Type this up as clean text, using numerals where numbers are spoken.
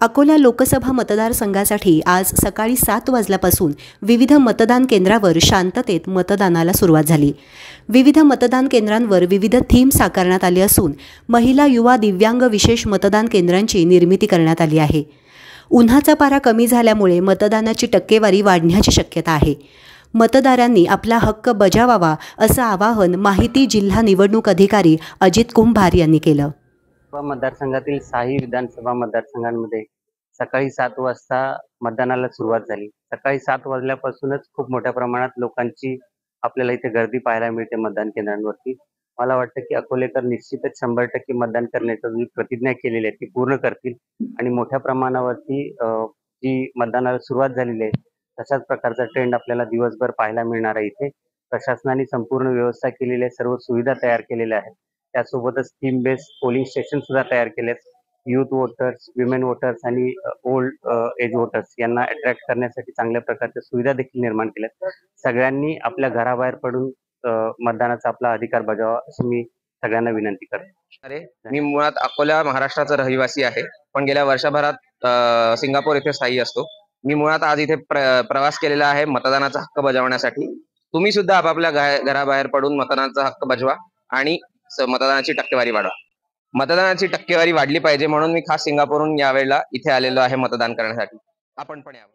अकोला लोकसभा मतदारसंघासाठी आज सकाळी 7 वाजल्यापासून विविध मतदान केंद्रावर शांततेत मतदानाला सुरुवात झाली। विविध मतदान केंद्रांवर विविध थीम साकारण्यात आले असून महिला, युवा, दिव्यांग विशेष मतदान केंद्रांची निर्मिती करण्यात आली आहे। उन्हाचा पारा कमी झाल्यामुळे मतदानाची टक्केवारी वाढण्याची शक्यता आहे। मतदारांनी आपला हक्क बजावावा असं आवाहन माहिती जिल्हा निवडणूक अधिकारी अजित कुंभार यांनी केलं। मतदारसंघातील 6 विधानसभा मतदारसंघांमध्ये सकाळी 7 वाजता मतदानाला सुरुवात झाली। सकाळी 7 वाजल्यापासूनच खूप मोठ्या प्रमाणात लोकांची आपल्याला इथे गर्दी पाहायला मिळते मतदान केंद्रांवरती। मला वाटतं की अकोलेकर निश्चितच 100% मतदान करण्याची जी प्रतिज्ञा केलेली आहे ती पूर्ण करतील आणि मोठ्या प्रमाणावरती जी मतदानाला सुरुवात झालेली आहे तशाच प्रकारचा ट्रेंड आपल्याला दिवसभर पाहायला मिळणार आहे। इथे प्रशासनाने संपूर्ण व्यवस्था केलेली आहे, सर्व सुविधा तयार केलेल्या आहेत। त्यासोबतच थीम बेस्ड पोलिंग स्टेशन सुद्धा तयार केलेत। यूथ वोटर्स, विमेन वोटर्स आणि ओल्ड एज वोटर्स यांना अट्रॅक्ट करण्यासाठी चांगल्या प्रकारच्या सुविधा देखील निर्माण केल्यात। सगळ्यांनी आपल्या घराबाहेर पडून मतदानाचा आपला अधिकार बजावावा अशी मी सगळ्यांना विनंती करतो। मी मुळात अकोला महाराष्ट्राचा रहिवासी आहे, पण गेल्या वर्षभरात सिंगापूर येथे स्थायी असतो। मी मुळात आज इथे प्रवास केलेला आहे मतदानाचा हक्क बजावण्यासाठी। तुम्ही सुद्धा आपापल्या घराबाहेर पडून मतदानाचा हक्क बजवा आणि मतदानाची टक्केवारी वाढवा। मतदानाची टक्केवारी वाढली पाहिजे म्हणून मी खास सिंगापूरहून यावेळेला इथे आलेलो आहे मतदान करण्यासाठी। आपण पण यावं।